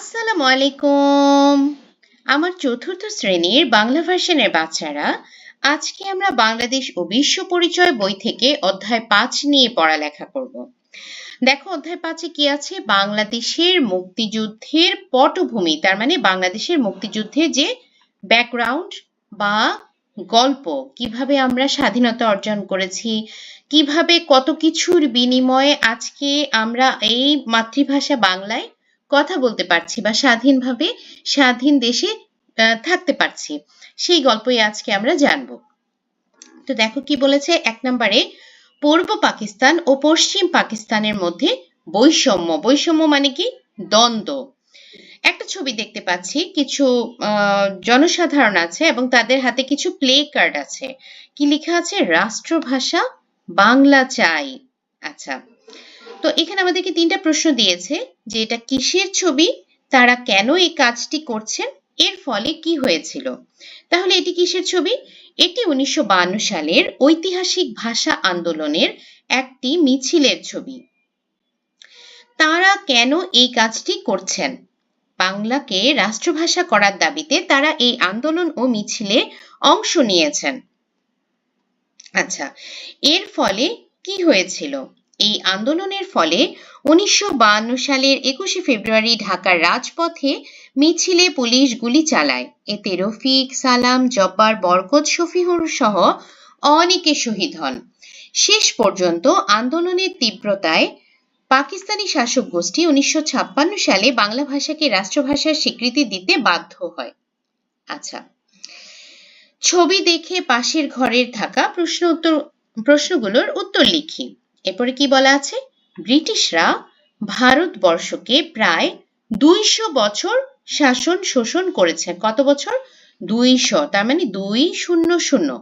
আসসালামু আলাইকুম। আমার চতুর্থ শ্রেণীর বাংলা ভার্সনের বাচ্চারা, আজকে আমরা বাংলাদেশ ও বিশ্ব পরিচয় বই থেকে অধ্যায় 5 নিয়ে পড়ালেখা করব। দেখো অধ্যায় 5-এ কি আছে? বাংলাদেশের মুক্তিযুদ্ধের পটভূমি, তার মানে বাংলাদেশের মুক্তিযুদ্ধের যে ব্যাকগ্রাউন্ড বা গল্প, কিভাবে আমরা স্বাধীনতা অর্জন করেছি, কিভাবে কত কিছুর বিনিময়ে আজকে আমরা এই মাতৃভাষা বাংলায় কথা বলতে পারছি বা স্বাধীনভাবে স্বাধীন দেশে থাকতে পারছি, সেই গল্পই আজকে আমরা জানবো। তো দেখো কি বলেছে 1 নম্বরে, পূর্ব পাকিস্তান ও পশ্চিম পাকিস্তানের মধ্যে বৈষম্য। বৈষম্য মানে কি? দ্বন্দ্ব। একটা ছবি দেখতে পাচ্ছি, কিছু জনসাধারণ আছে এবং তাদের হাতে কিছু প্লে কার্ড আছে। কি লেখা আছে? রাষ্ট্রভাষা বাংলা চাই। আচ্ছা, তো এখানে আমাদেরকে 3টা প্রশ্ন দিয়েছে যে এটা কিসের ছবি, তারা কেন এই কাজটি করছেন, এর ফলে কি হয়েছিল। তাহলে এটি কিসের ছবি? এটি 1952 সালের ঐতিহাসিক ভাষা আন্দোলনের একটি মিছিলের ছবি। তারা কেন এই কাজটি করছেন? বাংলাকে রাষ্ট্রভাষা করার দাবিতে তারা এই আন্দোলন ও মিছিলে অংশ নিয়েছেন। আচ্ছা, এর ফলে কি হয়েছিল? এই আন্দোলনের ফলে 1952 সালের 21শে ফেব্রুয়ারি ঢাকার রাজপথে মিছিলে পুলিশ গুলি চালায়। এতে রফিক, সালাম, জব্বার, বরকত, শফিউর সহ অনেকে শহীদ হন। শেষ পর্যন্ত আন্দোলনের তীব্রতায় পাকিস্তানি শাসক গোষ্ঠী 1956 সালে বাংলা ভাষাকে রাষ্ট্রভাষার স্বীকৃতি দিতে বাধ্য হয়। আচ্ছা, ছবি দেখে পাশের ঘরের থাকা প্রশ্নগুলোর উত্তর লিখি। এরপরে কি বলা আছে? ব্রিটিশরা ভারতবর্ষকে প্রায় 200 বছর শাসন শোষণ করেছে। কত বছর? 200, তার মানে 200।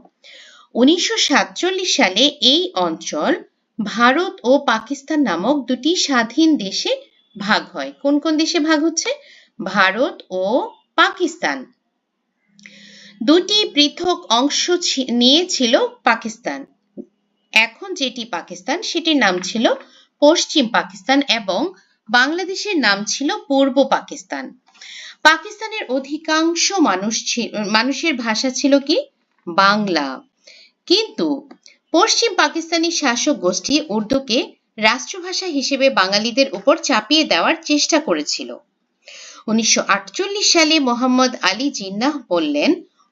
1947 সালে এই অঞ্চল ভারত ও পাকিস্তান নামক দুটি স্বাধীন দেশে ভাগ হয়। কোন কোন দেশে ভাগ হচ্ছে? ভারত ও পাকিস্তান। দুটি পৃথক অংশ নিয়েছিল পাকিস্তান। এখন যেটি পাকিস্তান সেটির নাম ছিল পশ্চিম পাকিস্তান এবং বাংলাদেশের নাম ছিল পূর্ব পাকিস্তান। পাকিস্তানের অধিকাংশ মানুষের ভাষা ছিল কি? বাংলা। কিন্তু পশ্চিম পাকিস্তানি শাসক গোষ্ঠী উর্দুকে রাষ্ট্রভাষা হিসেবে বাঙালিদের উপর চাপিয়ে দেওয়ার চেষ্টা করেছিল। 1948 সালে মোহাম্মদ আলী জিন্নাহ বললেন,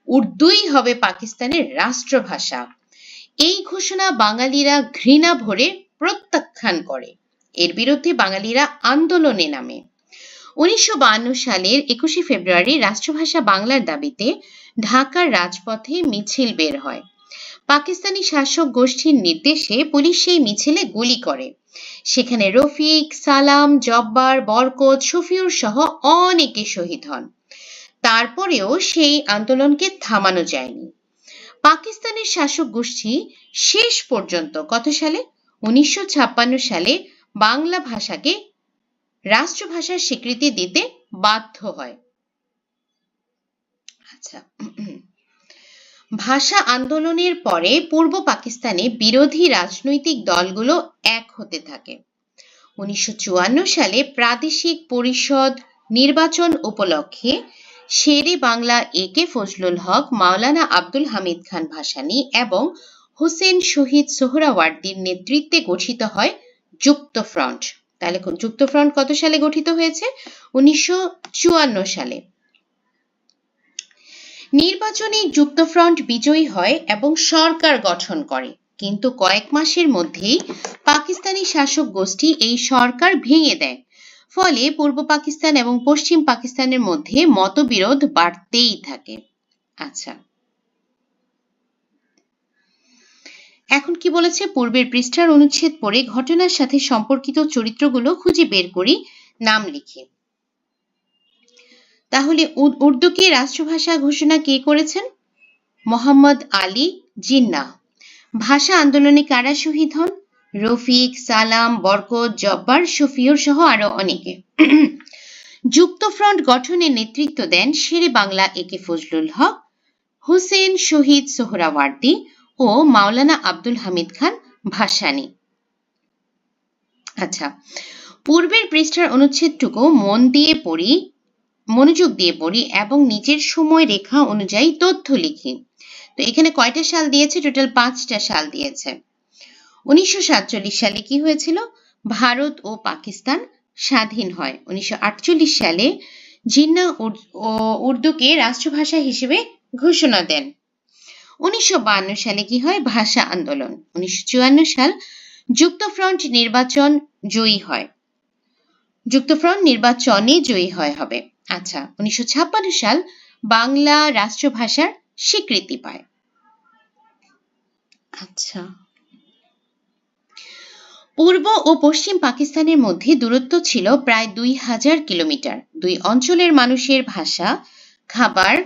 উর্দুই হবে পাকিস্তানের রাষ্ট্রভাষা। এই ঘোষণা বাঙালিরা ঘৃণা ভরে প্রত্যাখ্যান করে। এর বিরুদ্ধে বাঙালিরা আন্দোলনে নামে। 1952 সালের 21শে ফেব্রুয়ারি রাষ্ট্রভাষা বাংলার দাবিতে ঢাকার রাজপথে মিছিল বের হয়। পাকিস্তানি শাসক গোষ্ঠীর নির্দেশে পুলিশ সেই মিছিলে গুলি করে। সেখানে রফিক, সালাম, জব্বার, বরকত, শফিউর সহ অনেকে শহীদ হন। তারপরেও সেই আন্দোলনকে থামানো যায়নি। পাকিস্তানের শাসক গোষ্ঠী শেষ পর্যন্ত কত সালে? 1956 সালে বাংলা ভাষাকে রাষ্ট্রভাষার স্বীকৃতি দিতে বাধ্য হয়। আচ্ছা, ভাষা আন্দোলনের পরে পূর্ব পাকিস্তানে বিরোধী রাজনৈতিক দলগুলো এক হতে থাকে। 1954 সালে প্রাদেশিক পরিষদ নির্বাচন উপলক্ষে শেরে বাংলা একে ফজলুল হক, মাওলানা আব্দুল হামিদ খান ভাসানী এবং হোসেন শহীদ সোহরাওয়ার্দীর নেতৃত্বে গঠিত হয় যুক্তফ্রন্ট। তাহলে যুক্তফ্রন্ট কত সালে গঠিত হয়েছে? 1954 সালে। নির্বাচনে যুক্তফ্রন্ট বিজয়ী হয় এবং সরকার গঠন করে, কিন্তু কয়েক মাসের মধ্যেই পাকিস্তানি শাসক গোষ্ঠী এই সরকার ভেঙে দেয়। ফলে পূর্ব পাকিস্তান এবং পশ্চিম পাকিস্তানের মধ্যে মতবিরোধ বাড়তেই থাকে। আচ্ছা, এখন কি বলেছে? পূর্বের পৃষ্ঠার অনুচ্ছেদ পড়ে ঘটনার সাথে সম্পর্কিত চরিত্রগুলো খুঁজে বের করি, নাম লিখে। তাহলে উর্দুকে রাষ্ট্রভাষা ঘোষণা কে করেছেন? মোহাম্মদ আলী জিন্নাহ। ভাষা আন্দোলনে কারা শহীদ হন? রফিক, সালাম, বরকত, জব্বার, শফিউর সহ আরো অনেকে। যুক্তফ্রন্ট গঠনে নেতৃত্ব দেন শেরে বাংলা একে ফজলুল হক, হোসেন শহীদ সোহরাওয়ার্দী ও মাওলানা আব্দুল হামিদ খান ভাসানী। আচ্ছা, পূর্বের পৃষ্ঠার অনুচ্ছেদটুকু মন দিয়ে পড়ি, মনোযোগ দিয়ে পড়ি এবং নিজের সময় রেখা অনুযায়ী তথ্য লিখি। তো এখানে কয়টা সাল দিয়েছে? টোটাল 5টা সাল দিয়েছে। 1947 সালে কি হয়েছিল? ভারত ও পাকিস্তান স্বাধীন হয়। 1948 সালে জিন্নাহ উর্দুকে রাষ্ট্রভাষা হিসেবে ঘোষণা দেন। 1952 সালে কি হয়? ভাষা আন্দোলন। 1954 সাল যুক্তফ্রন্ট নির্বাচন জয়ী হয়। যুক্তফ্রন্ট নির্বাচনে জয়ী হবে। আচ্ছা, 1956 সাল বাংলা রাষ্ট্রভাষার স্বীকৃতি পায়। আচ্ছা, পূর্ব ও পশ্চিম পাকিস্তানের মধ্যে দূরত্ব ছিল প্রায় 2000 কিলোমিটার। দুই অঞ্চলের মানুষের ভাষা, খাবার,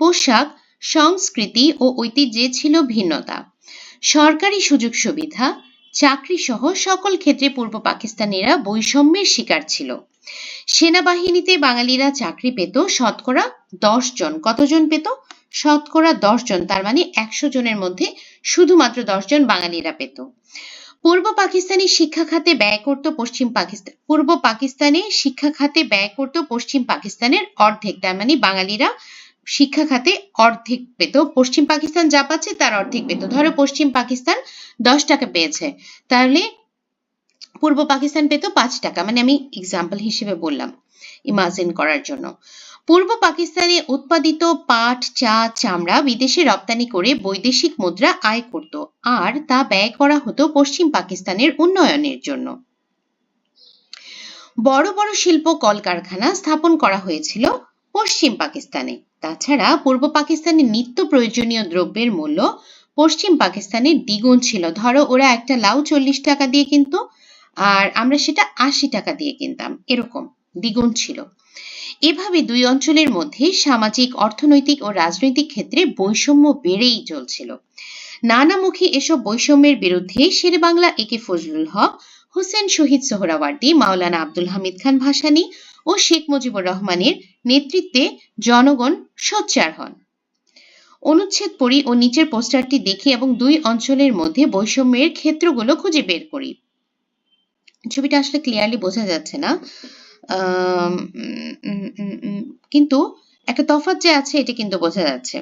পোশাক, সংস্কৃতি ও ঐতিহ্যে ছিল ভিন্নতা। সরকারি সুযোগ সুবিধা, চাকরি সহ সকল ক্ষেত্রে পূর্ব পাকিস্তানিরা বৈষম্যের শিকার ছিল। সেনাবাহিনীতে বাঙালিরা চাকরি পেত শতকরা 10 জন। কতজন পেত? শতকরা 10 জন। তার মানে 100 জনের মধ্যে শুধুমাত্র 10 জন বাঙালিরা পেত। পূর্ব পাকিস্তানি শিক্ষা খাতে ব্যয় করত পশ্চিম পাকিস্তানের অর্ধেক। তার মানে বাঙালিরা শিক্ষা খাতে অর্ধেক পেত। পশ্চিম পাকিস্তান যা পাচ্ছে তার অর্ধেক পেত। ধরো পশ্চিম পাকিস্তান 10 টাকা পেয়েছে, তাহলে পূর্ব পাকিস্তান পেত 5 টাকা। মানে আমি এক্সাম্পল হিসেবে বললাম ইমাজিন করার জন্য। পূর্ব পাকিস্তানে উৎপাদিত পাট, চা, চামড়া বিদেশে রপ্তানি করে বৈদেশিক মুদ্রা আয় করত, আর তা ব্যয় করা হতো পশ্চিম পাকিস্তানের উন্নয়নের জন্য। বড় বড় শিল্প কলকারখানা স্থাপন করা হয়েছিল পশ্চিম পাকিস্তানে। তাছাড়া পূর্ব পাকিস্তানের নিত্য প্রয়োজনীয় দ্রব্যের মূল্য পশ্চিম পাকিস্তানের দ্বিগুণ ছিল। ধরো ওরা একটা লাউ 40 টাকা দিয়ে কিনতো, আর আমরা সেটা 80 টাকা দিয়ে কিনতাম, এরকম দ্বিগুণ ছিল। এভাবে দুই অঞ্চলের মধ্যে সামাজিক, অর্থনৈতিক ও রাজনৈতিক ক্ষেত্রে বৈষম্য বেড়েই চলছিল। নানামুখী এসব বৈষম্যের বিরুদ্ধে শেরেবাংলা একে ফজলুল হক, হোসেন শহীদ সোহরাওয়ার্দী, মাওলানা আব্দুল হামিদ খান ভাসানী ও শেখ মুজিবুর রহমানের নেতৃত্বে জনগণ সোচ্চার হন। অনুচ্ছেদ পড়ি ও নিচের পোস্টারটি দেখি এবং দুই অঞ্চলের মধ্যে বৈষম্যের ক্ষেত্রগুলো খুঁজে বের করি। ছবিটা আসলে ক্লিয়ারলি বোঝা যাচ্ছে না, কিন্তু একটা তফাৎ যে আছে এটা কিন্তু বোঝা যাচ্ছে।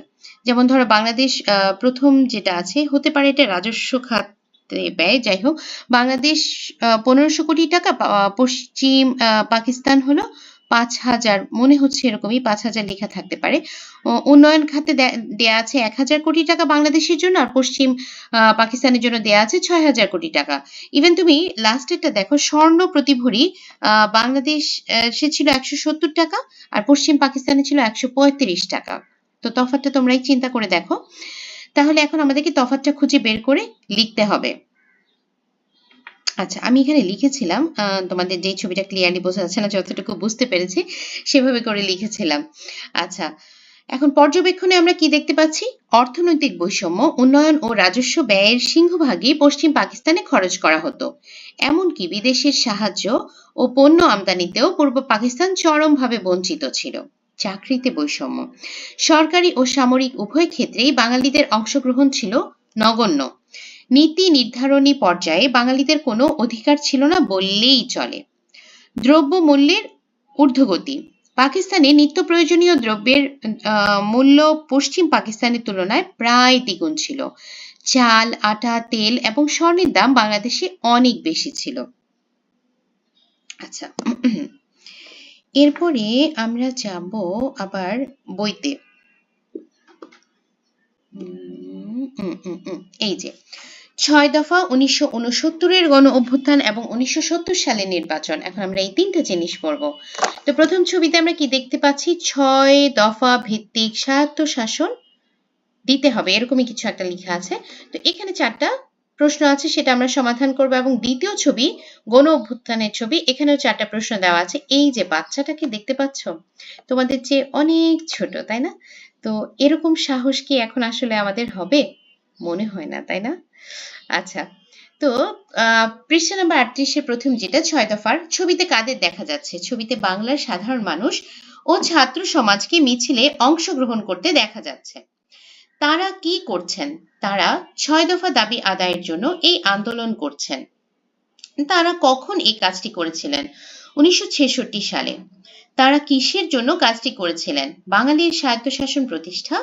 যেমন ধরো বাংলাদেশ প্রথম যেটা আছে, হতে পারে এটা রাজস্ব খাতে ব্যয়, যাই হোক বাংলাদেশ 1500 কোটি টাকা, পশ্চিম পাকিস্তান হলো 5000, মনে হচ্ছে এরকমই 5000 লেখা থাকতে পারে। উন্নয়ন খাতে দেয়া আছে 1000 কোটি টাকা বাংলাদেশের জন্য, আর পশ্চিম পাকিস্তানের জন্য দেয়া আছে 6000 কোটি টাকা। ইভেন তুমি লাস্টেরটা দেখো, স্বর্ণ প্রতি ভরি বাংলাদেশ সে ছিল 170 টাকা আর পশ্চিম পাকিস্তানে ছিল 135 টাকা। তো তফাৎটা তোমরাই চিন্তা করে দেখো। তাহলে এখন আমাদেরকে তফাৎটা খুঁজে বের করে লিখতে হবে। আচ্ছা, আমি এখানে লিখেছিলাম, তোমাদের যে ছবিটা ক্লিয়ারলি বোঝা যাচ্ছে না, যতটুকু বুঝতে পেরেছি সেভাবে করে লিখেছিলাম। আচ্ছা, এখন পর্যবেক্ষণে আমরা কি দেখতে পাচ্ছি? অর্থনৈতিক বৈষম্য, উন্নয়ন ও রাজস্ব ব্যয়ের সিংহভাগই পশ্চিম পাকিস্তানে খরচ করা হতো। এমনকি বিদেশের সাহায্য ও পণ্য আমদানিতেও পূর্ব পাকিস্তান চরমভাবে বঞ্চিত ছিল। চাকরিতে বৈষম্য, সরকারি ও সামরিক উভয় ক্ষেত্রেই বাঙালিদের অংশগ্রহণ ছিল নগণ্য। নীতি নির্ধারণী পর্যায়ে বাঙালিদের কোনো অধিকার ছিল না বললেই চলে। দ্রব্য মূল্যের ঊর্ধ্বগতি, পাকিস্তানে নিত্য প্রয়োজনীয় দ্রব্যের মূল্য পশ্চিম পাকিস্তানের তুলনায় প্রায় দ্বিগুণ ছিল। চাল, আটা, তেল এবং স্বর্ণের দাম বাংলাদেশে অনেক বেশি ছিল। আচ্ছা, এরপরে আমরা যাব আবার বইতে। এই যে 6 দফা, 1969-এর গণ অভ্যুত্থান এবং 1970 সালের নির্বাচন। এখন আমরা এই 3টা জিনিস পড়ব। তো প্রথম ছবিতে আমরা কি দেখতে পাচ্ছি? 6 দফা ভিত্তিক স্বায়ত্তশাসন দিতে হবে, এরকমই কিছু একটা লেখা আছে। তো এখানে 4টা প্রশ্ন আছে, সেটা আমরা সমাধান করব। এবং দ্বিতীয় ছবি গণ অভ্যুত্থানের ছবি, এখানেও 4টা প্রশ্ন দেওয়া আছে। এই যে বাচ্চাটাকে দেখতে পাচ্ছ, তোমাদের চেয়ে অনেক ছোট, তাই না? তো এরকম সাহস কি এখন আসলে আমাদের হবে? মনে হয় না, তাই না? আচ্ছা, তো পৃষ্ঠা নাম্বার 38-এর প্রথম যেটা 6 দফার ছবিতে কাদের দেখা যাচ্ছে? ছবিতে বাংলার সাধারণ মানুষ ও ছাত্র সমাজকে মিছিলে অংশগ্রহণ করতে দেখা যাচ্ছে। তারা কি করছেন? তারা 6 দফা দাবি আদায়ের জন্য এই আন্দোলন করছেন। তারা কখন এই কাজটি করেছিলেন? 1966 সালে। তারা কিসের জন্য কাজটি করেছিলেন? বাঙালির স্বায়ত্তশাসন প্রতিষ্ঠা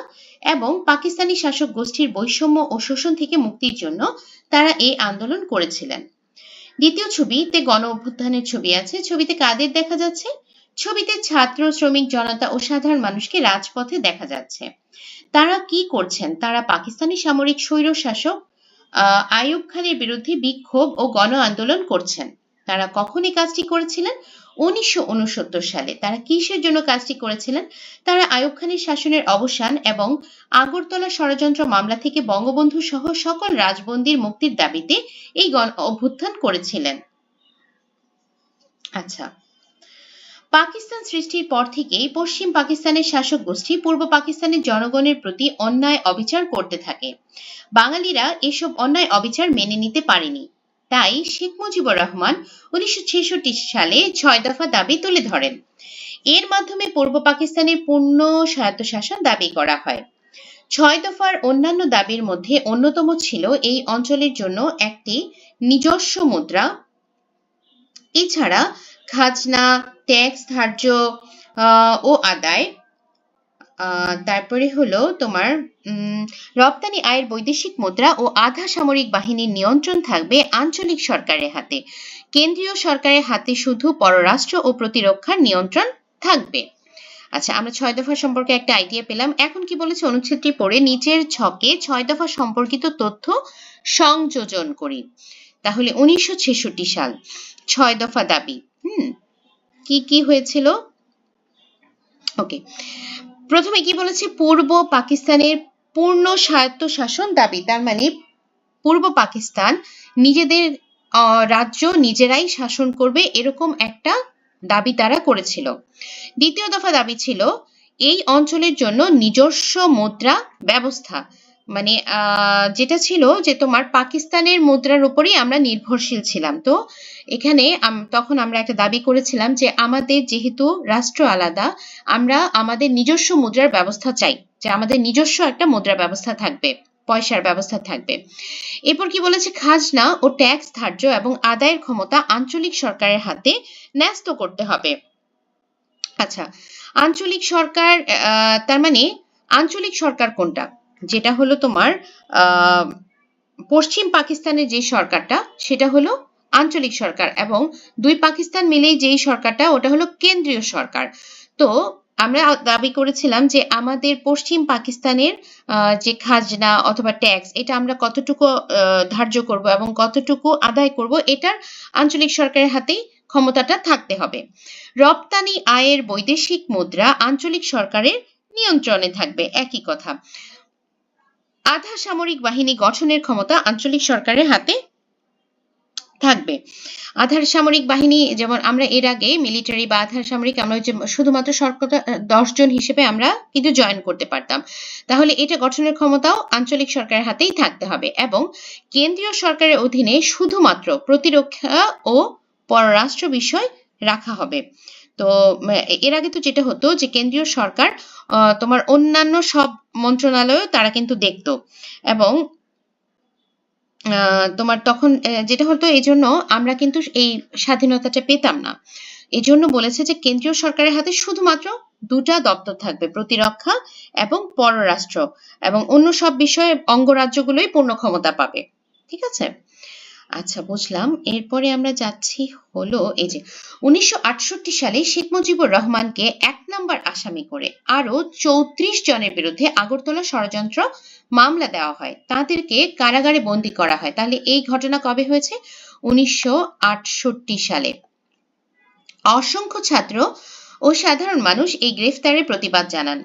এবং পাকিস্তানি শাসক গোষ্ঠীর বৈষম্য ও শোষণ থেকে মুক্তির জন্য তারা এই আন্দোলন করেছিলেন। দ্বিতীয় ছবিতে গণ অভ্যুত্থানের ছবি আছে। ছবিতে কাদের দেখা যাচ্ছে? ছবিতে ছাত্র, শ্রমিক জনতা ও সাধারণ মানুষকে রাজপথে দেখা যাচ্ছে। তারা কি করছেন? তারা পাকিস্তানি সামরিক স্বৈরশাসক আইয়ুব খানের বিরুদ্ধে বিক্ষোভ ও গণ আন্দোলন করছেন। তারা কখন এই কাজটি করেছিলেন? 1969 সালে। তারা কিসের জন্য কাজটি করেছিলেন? তারা আইয়ুব খানের শাসনের অবসান এবং আগরতলা ষড়যন্ত্র মামলা থেকে বঙ্গবন্ধু সহ সকল রাজবন্দীর মুক্তির দাবিতে এই গণ অভ্যুত্থান করেছিলেন। আচ্ছা, পাকিস্তান সৃষ্টির পর থেকেই পশ্চিম পাকিস্তানের শাসক গোষ্ঠী পূর্ব পাকিস্তানের জনগণের প্রতি অন্যায় অবিচার করতে থাকে। বাঙালিরা এসব অন্যায় অবিচার মেনে নিতে পারেনি। তাই শেখ মুজিবুর রহমান 1966 সালে 6 দফা দাবি তুলে ধরেন। এর মাধ্যমে পূর্ব পাকিস্তানের পূর্ণ স্বায়ত্তশাসন দাবি করা হয়। 6 দফার অন্যান্য দাবির মধ্যে অন্যতম ছিল এই অঞ্চলের জন্য একটি নিজস্ব মুদ্রা, এছাড়া খাজনা, ট্যাক্স ধার্য ও আদায়, তারপরে হলো তোমার রপ্তানি আয়ের বৈদেশিক মুদ্রা ও আধা সামরিক বাহিনীর নিয়ন্ত্রণ থাকবে আঞ্চলিক সরকারের হাতে। কেন্দ্রীয় সরকারের হাতে শুধু পররাষ্ট্র ও প্রতিরক্ষার নিয়ন্ত্রণ থাকবে। আচ্ছা, আমরা 6 দফা সম্পর্কে একটা আইডিয়া পেলাম। এখন কি বলেছে অনুচ্ছেদটি পড়ে নিচের ছকে 6 দফা সম্পর্কিত তথ্য সংযোজন করি। তাহলে 1966 সাল 6 দফা দাবি কি কি হয়েছিল? ওকে, প্রথমে কি বলেছে? পূর্ব পাকিস্তানের পূর্ণ স্বায়ত্তশাসন দাবি, তার মানে পূর্ব পাকিস্তান নিজেদের রাজ্য নিজেরাই শাসন করবে, এরকম একটা দাবি তারা করেছিল। দ্বিতীয় দফা দাবি ছিল এই অঞ্চলের জন্য নিজস্ব মুদ্রা ব্যবস্থা, মানে যেটা ছিল যে তোমার পাকিস্তানের মুদ্রার উপরেই আমরা নির্ভরশীল ছিলাম। তো এখানে তখন আমরা একটা দাবি করেছিলাম যে আমাদের যেহেতু রাষ্ট্র আলাদা, আমরা আমাদের নিজস্ব মুদ্রার ব্যবস্থা চাই, যে আমাদের নিজস্ব একটা মুদ্রা ব্যবস্থা থাকবে, পয়সার ব্যবস্থা থাকবে। এরপর কি বলেছে? খাজনা ও ট্যাক্স ধার্য এবং আদায়ের ক্ষমতা আঞ্চলিক সরকারের হাতে ন্যস্ত করতে হবে। আচ্ছা, আঞ্চলিক সরকার, তার মানে আঞ্চলিক সরকার কোনটা? যেটা হলো তোমার পশ্চিম পাকিস্তানের যে সরকারটা সেটা হলো আঞ্চলিক সরকার, এবং দুই পাকিস্তান মিলেই যেই সরকারটা ওটা হলো কেন্দ্রীয় সরকার। তো আমরা দাবি করেছিলাম যে আমাদের পশ্চিম পাকিস্তানের যে খাজনা অথবা ট্যাক্স, এটা আমরা কতটুকু ধার্য করব এবং কতটুকু আদায় করব, এটার আঞ্চলিক সরকারের হাতেই ক্ষমতাটা থাকতে হবে। রপ্তানি আয়ের বৈদেশিক মুদ্রা আঞ্চলিক সরকারের নিয়ন্ত্রণে থাকবে, একই কথা। আধা সামরিক বাহিনী গঠনের ক্ষমতা আঞ্চলিক সরকারের হাতে থাকবে। আধার সামরিক বাহিনী, যেমন আমরা এর আগে মিলিটারি বা আধার সামরিক আমরা শুধুমাত্র শর্করা 10 জন হিসেবে আমরা কিন্তু জয়েন করতে পারতাম, তাহলে এটা গঠনের ক্ষমতাও আঞ্চলিক সরকারের হাতেই থাকতে হবে। এবং কেন্দ্রীয় সরকারের অধীনে শুধুমাত্র প্রতিরক্ষা ও পররাষ্ট্র বিষয় রাখা হবে। তো এর আগে তো যেটা হতো যে কেন্দ্রীয় সরকার তোমার অন্যান্য সব মন্ত্রণালয় তারা কিন্তু দেখতো, এবং তোমার তখন যেটা হতো, এই জন্য আমরা কিন্তু এই স্বাধীনতাটা পেতাম না। এই জন্য বলেছে যে কেন্দ্রীয় সরকারের হাতে শুধুমাত্র দুটা দপ্তর থাকবে, প্রতিরক্ষা এবং পররাষ্ট্র, এবং অন্য সব বিষয়ে অঙ্গরাজ্যগুলোই পূর্ণ ক্ষমতা পাবে। ঠিক আছে? আচ্ছা, বুঝলাম। এরপরে আমরা যাচ্ছি হলো এই যে 1968 সালে শেখ মুজিবুর রহমানকে 1 নম্বর আসামি করে আরো 34 জনের বিরুদ্ধে আগরতলা ষড়যন্ত্র মামলা দেওয়া হয়, তাদেরকে কারাগারে বন্দী করা হয়। তাহলে এই ঘটনা কবে হয়েছে? 1968 সালে। অসংখ্য ছাত্র ও সাধারণ মানুষ এই গ্রেফতারের প্রতিবাদ জানান।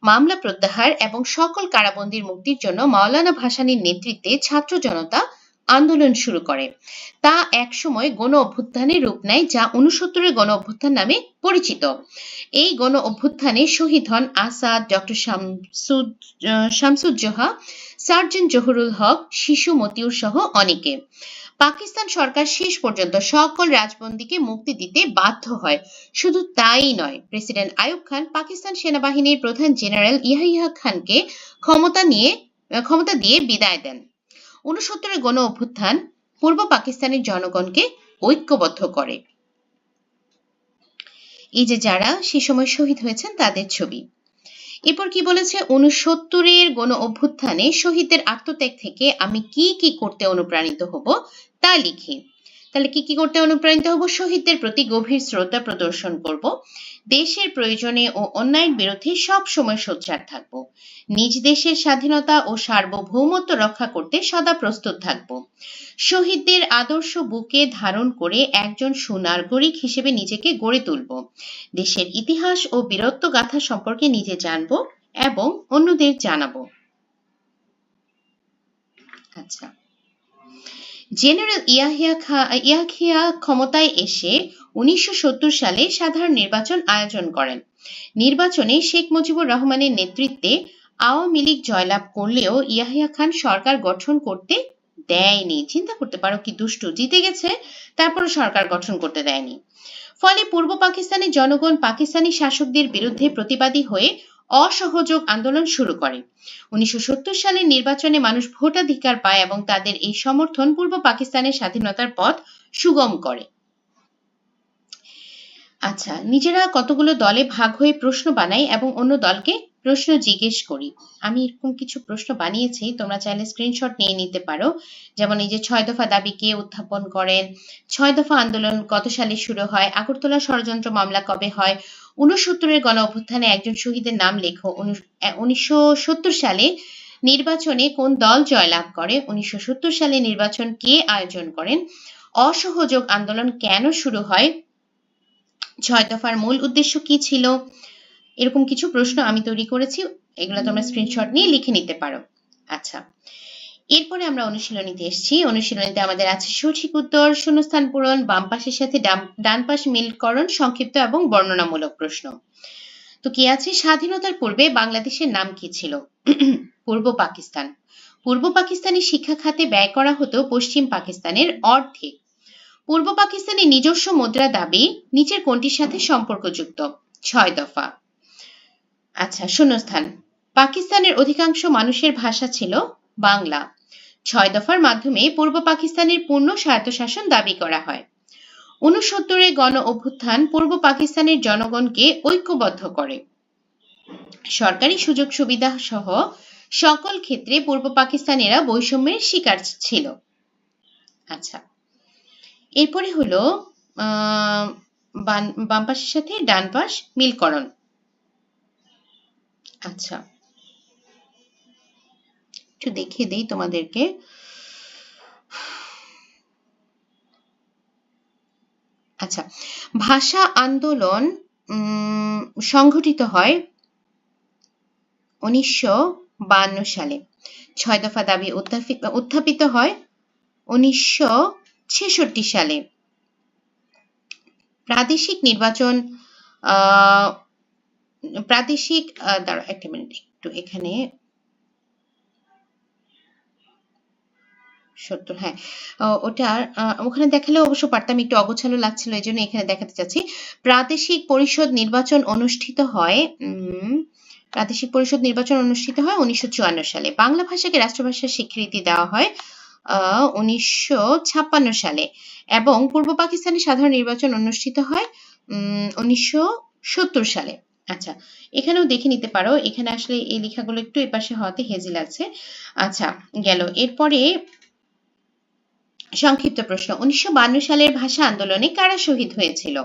মামলা প্রত্যাহার এবং সকল কারাবন্দীর মুক্তির জন্য মাওলানা ভাসানীর নেতৃত্বে ছাত্র জনতা আন্দোলন শুরু করে। তা একসময় গণ অভ্যুত্থানের রূপ নেয়, যা 69-এর গণ অভ্যুত্থান নামে পরিচিত। এই গণ অভ্যুত্থানে শহীদ হন আসাদ, ডক্টর শামসুজ্জোহা, সার্জেন্ট জহুরুল হক, শিশু মতিউর সহ অনেকে। পাকিস্তান সরকার শেষ পর্যন্ত সকল রাজবন্দীকে মুক্তি দিতে বাধ্য হয়। শুধু তাই নয়, প্রেসিডেন্ট আইয়ুব খান পাকিস্তান সেনাবাহিনীর প্রধান জেনারেল ইয়াহিয়া খানকে ক্ষমতা দিয়ে বিদায় দেন। 69-এর গণ অভ্যুত্থান পূর্ব পাকিস্তানের জনগণকে ঐক্যবদ্ধ করে। এই যে যারা সে সময় শহীদ হয়েছেন তাদের ছবি। এরপর কি বলেছে, 69-এর গণ অভ্যুত্থানে শহীদদের আত্মত্যাগ থেকে আমি কি কি করতে অনুপ্রাণিত হব তা লিখি। তাহলে কি কি করতে অনুপ্রাণিত হব? শহীদদের প্রতি গভীর শ্রদ্ধা প্রদর্শন করব, দেশের প্রয়োজনে ও অন্যায়ের বিরুদ্ধে সব সময় সোচ্চার থাকব, নিজ দেশের স্বাধীনতা ও সার্বভৌমত্ব রক্ষা করতে সদা প্রস্তুত থাকব, শহীদদের আদর্শ বুকে ধারণ করে একজন সুনাগরিক হিসেবে নিজেকে গড়ে তুলব, দেশের ইতিহাস ও বীরত্ব গাথা সম্পর্কে নিজে জানব এবং অন্যদের জানাবো। আচ্ছা, জেনারেল ইয়াহিয়া ক্ষমতায় এসে 1970 সালে সাধারণ নির্বাচন আয়োজন করেন। নির্বাচনে শেখ মুজিবুর রহমানের নেতৃত্বে আওয়ামী লীগ জয়লাভ করলেও ইয়াহিয়া খান সরকার গঠন করতে দেয়নি। চিন্তা করতে পারো কি দুষ্টু, জিতে গেছে তারপর সরকার গঠন করতে দেয়নি। ফলে পূর্ব পাকিস্তানের জনগণ পাকিস্তানি শাসকদের বিরুদ্ধে প্রতিবাদী হয়ে অসহযোগ আন্দোলন শুরু করে। 1970 সালের নির্বাচনে মানুষ ভোটাধিকার পায় এবং তাদের এই সমর্থন পূর্ব পাকিস্তানের স্বাধীনতার পথ সুগম করে। আচ্ছা, নিজেরা কতগুলো দলে ভাগ হয়ে প্রশ্ন বানাই এবং অন্য দলকে প্রশ্ন জিজ্ঞেস করি। আমি এরকম কিছু প্রশ্ন বানিয়েছি, তোমরা চাইলে স্ক্রিনশট নিয়ে নিতে পারো। যেমন এই যে 6 দফা দাবি কে উত্থাপন করেন, 6 দফা আন্দোলন কত সালে শুরু হয়, আগরতলা ষড়যন্ত্র মামলা কবে হয়, 69-এর গণ অভ্যুত্থানে একজন শহীদের নাম লেখো, 1970 সালে নির্বাচনে কোন দল জয়লাভ করে, 1970 সালে নির্বাচন কে আয়োজন করেন, অসহযোগ আন্দোলন কেন শুরু হয়, 6 দফার মূল উদ্দেশ্য কি ছিল। এরকম কিছু প্রশ্ন আমি তৈরি করেছি, এগুলো তোমরা স্ক্রিনশট নিয়ে লিখে নিতে পারো। আচ্ছা, এরপরে আমরা অনুশীলনীতে এসেছি। অনুশীলনীতে আমাদের আছে সঠিক উত্তর, শূন্যস্থান পূরণ, বাম পাশের সাথে ডান পাশ মিলকরণ, সংক্ষিপ্ত এবং বর্ণনামূলক প্রশ্ন। তো কি আছে, স্বাধীনতার পূর্বে বাংলাদেশের নাম কি ছিল? পূর্ব পাকিস্তান। পূর্ব পাকিস্তানি শিক্ষা খাতে ব্যয় করা হতো পশ্চিম পাকিস্তানের অর্ধেক। পূর্ব পাকিস্তানের নিজস্ব মুদ্রা দাবি নিচের কোনটির সাথে সম্পর্কযুক্ত? 6 দফা। আচ্ছা, শূন্যস্থান, পাকিস্তানের অধিকাংশ মানুষের ভাষা ছিল বাংলা। 6 দফার মাধ্যমে পূর্ব পাকিস্তানের পূর্ণ স্বায়ত্তশাসন দাবি করা হয়। 69-এর গণ অভ্যুত্থান পূর্ব পাকিস্তানের জনগণকে ঐক্যবদ্ধ করে। সরকারি সুযোগ সুবিধা সহ সকল ক্ষেত্রে পূর্ব পাকিস্তানিরা বৈষম্যের শিকার ছিল। আচ্ছা, এরপরে হলো বাম পাশের সাথে ডান পাশ মিলকরণ। আচ্ছা, একটু দেখিয়ে দেই তোমাদেরকে। আচ্ছা, ভাষা আন্দোলন সংঘটিত হয় 1952 সালে। 6 দফা দাবি উত্থাপিত হয় 1966 সালে। প্রাদেশিক নির্বাচন দাঁড়া একটা মিনিট, একটু এখানে 70, হ্যাঁ ওটা ওখানে দেখালে অবশ্য পারতাম, একটু অগোছালো লাগছিল, এই জন্য এখানে দেখাতে চাচ্ছি। প্রাদেশিক পরিষদ নির্বাচন অনুষ্ঠিত হয় 1954 সালে। বাংলা ভাষাকে রাষ্ট্রভাষার স্বীকৃতি দেওয়া হয় 1956 সালে এবং পূর্ব পাকিস্তানে সাধারণ নির্বাচন অনুষ্ঠিত হয় 1970 সালে। আচ্ছা, এখানেও দেখে নিতে পারো, এখানে আসলে এই লেখাগুলো একটু এপাশে হওয়াতে হেজি লাগছে। আচ্ছা, গেল। এরপরে সংক্ষিপ্ত প্রশ্ন, 1952 সালের ভাষা আন্দোলনে কারা শহীদ হয়েছিল?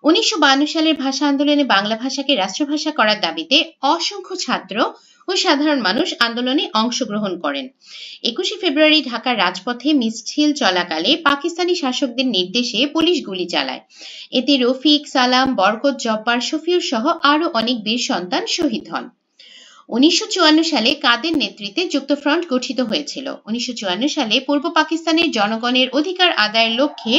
1952 সালের ভাষা আন্দোলনে বাংলা ভাষাকে রাষ্ট্রভাষা করার দাবিতে অসংখ্য ছাত্র ও সাধারণ মানুষ আন্দোলনে অংশগ্রহণ করেন। 21শে ফেব্রুয়ারি ঢাকার রাজপথে মিছিল চলাকালে পাকিস্তানি শাসকদের নির্দেশে পুলিশ গুলি চালায়। এতে রফিক, সালাম, বরকত, জব্বার, শফিউর সহ আরো অনেক বীর সন্তান শহীদ হন। 1954 সালে কাদের নেতৃত্বে যুক্তফ্রন্ট গঠিত হয়েছিল? 1954 সালে পূর্ব পাকিস্তানের জনগণের অধিকার আদায়ের লক্ষ্যে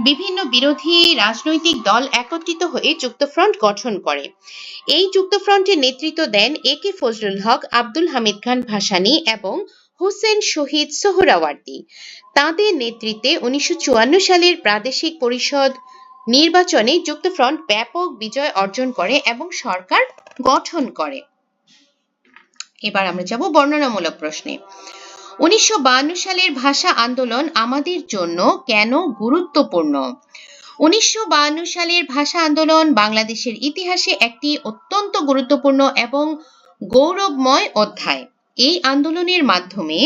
বিভিন্ন বিরোধী রাজনৈতিক দল একত্রিত হয়ে যুক্তফ্রন্ট গঠন করে। এই যুক্তফ্রন্টের নেতৃত্ব দেন এ.কে ফজলুল হক, আব্দুল হামিদ খান ভাসানী এবং হোসেন শহীদ সোহরাওয়ার্দী। তাদের নেতৃত্বে 1954 সালের প্রাদেশিক পরিষদ নির্বাচনে যুক্তফ্রন্ট ব্যাপক বিজয় অর্জন করে এবং সরকার গঠন করে। এবার আমরা যাব বর্ণনামূলক প্রশ্নে। 1952 সালের ভাষা আন্দোলন আমাদের জন্য কেন গুরুত্বপূর্ণ? 1952 সালের ভাষা আন্দোলন বাংলাদেশের ইতিহাসে একটি অত্যন্ত গুরুত্বপূর্ণ এবং গৌরবময় অধ্যায়। এই আন্দোলনের মাধ্যমে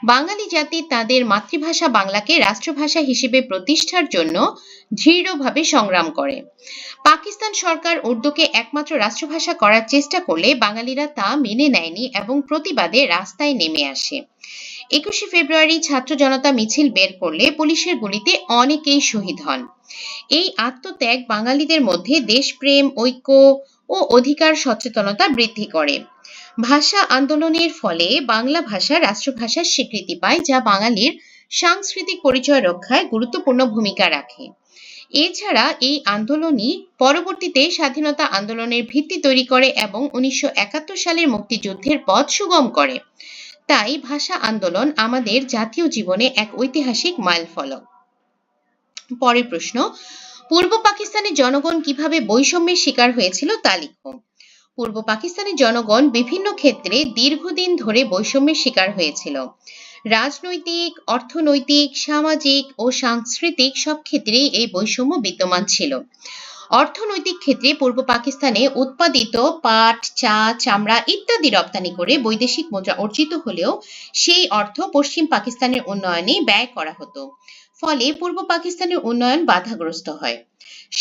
বাঙালি জাতি তাদের মাতৃভাষা বাংলাকে রাষ্ট্রভাষা হিসেবে প্রতিষ্ঠার জন্য দৃঢ়ভাবে সংগ্রাম করে। পাকিস্তান সরকার উর্দুকে একমাত্র রাষ্ট্রভাষা করার চেষ্টা করলে বাঙালিরা তা মেনে নেয়নি এবং প্রতিবাদে রাস্তায় নেমে আসে। 21শে ফেব্রুয়ারি ছাত্র জনতা মিছিল বের করলে পুলিশের গুলিতে অনেকেই শহীদ হন। এই আত্মত্যাগ বাঙালিদের মধ্যে দেশপ্রেম, ঐক্য ও অধিকার সচেতনতা বৃদ্ধি করে। ভাষা আন্দোলনের ফলে বাংলা ভাষা রাষ্ট্রভাষার স্বীকৃতি পায়, যা বাঙালির সাংস্কৃতিক পরিচয় রক্ষায় গুরুত্বপূর্ণ ভূমিকা রাখে। এছাড়া এই আন্দোলনই পরবর্তীতে স্বাধীনতা আন্দোলনের ভিত্তি তৈরি করে এবং 1971 সালের মুক্তিযুদ্ধের পথ সুগম করে। তাই ভাষা আন্দোলন আমাদের জাতীয় জীবনে এক ঐতিহাসিক মাইলফলক। পরের প্রশ্ন, পূর্ব পাকিস্তানের জনগণ কিভাবে বৈষম্যের শিকার হয়েছিল তা লিখো। পূর্ব পাকিস্তানের জনগণ বিভিন্ন ক্ষেত্রে দীর্ঘদিন ধরে বৈষম্যের শিকার হয়েছিল। রাজনৈতিক, অর্থনৈতিক, সামাজিক ও সাংস্কৃতিক সব ক্ষেত্রেই এই বৈষম্য বিদ্যমান ছিল। অর্থনৈতিক ক্ষেত্রে পূর্ব পাকিস্তানে উৎপাদিত পাট, চা, চামড়া ইত্যাদি রপ্তানি করে বৈদেশিক মুদ্রা অর্জিত হলেও সেই অর্থ পশ্চিম পাকিস্তানের উন্নয়নে ব্যয় করা হতো। ফলে পূর্ব পাকিস্তানের উন্নয়ন বাধাগ্রস্ত হয়।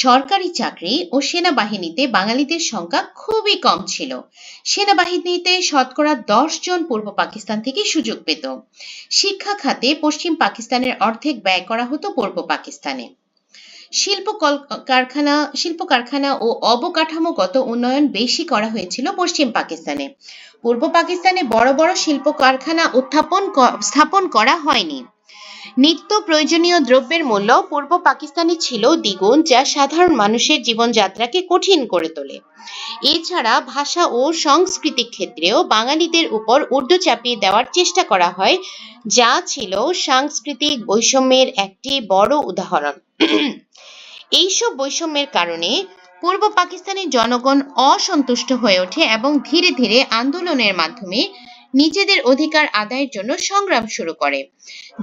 সরকারি চাকরি ও সেনাবাহিনীতে বাঙালিদের সংখ্যা খুবই কম ছিল। সেনাবাহিনীতে শতকরা 10 জন পূর্ব পাকিস্তান থেকে সুযোগ পেত। শিক্ষা খাতে পশ্চিম পাকিস্তানের অর্ধেক ব্যয় করা হতো পূর্ব পাকিস্তানে। শিল্প কারখানা ও অবকাঠামোগত উন্নয়ন বেশি করা হয়েছিল পশ্চিম পাকিস্তানে। পূর্ব পাকিস্তানে বড় বড় শিল্প কারখানা স্থাপন করা হয়নি। নিত্য প্রয়োজনীয় দ্রব্যের মূল্য পূর্ব পাকিস্তানে ছিল দ্বিগুণ, যা সাধারণ মানুষের জীবনযাত্রাকে কঠিন করে তোলে। এছাড়া ভাষা ও সাংস্কৃতিক ক্ষেত্রেও বাঙালিদের উপর উর্দু চাপিয়ে দেওয়ার চেষ্টা করা হয়, যা ছিল সাংস্কৃতিক বৈষম্যের একটি বড় উদাহরণ। এইসব বৈষম্যের কারণে পূর্ব পাকিস্তানের জনগণ অসন্তুষ্ট হয়ে ওঠে এবং ধীরে ধীরে আন্দোলনের মাধ্যমে নিজেদের অধিকার আদায়ের জন্য সংগ্রাম শুরু করে,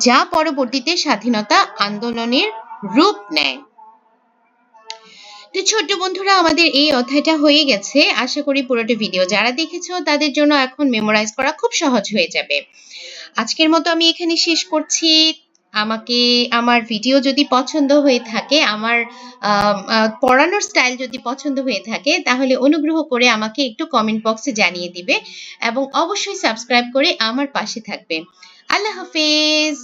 যা পরবর্তীতে স্বাধীনতা আন্দোলনের রূপ নেয়। তো ছোট্ট বন্ধুরা, আমাদের এই অধ্যায়টা হয়ে গেছে। আশা করি পুরোটা ভিডিও যারা দেখেছো তাদের জন্য এখন মেমোরাইজ করা খুব সহজ হয়ে যাবে। আজকের মতো আমি এখানে শেষ করছি। আমার ভিডিও যদি পছন্দ হয়ে থাকে, আমার পড়ানোর স্টাইল যদি পছন্দ হয়ে থাকে, তাহলে অনুগ্রহ করে আমাকে একটু কমেন্ট বক্সে জানিয়ে দিবে এবং অবশ্যই সাবস্ক্রাইব করে আমার পাশে থাকবে। আল্লাহ হাফেজ।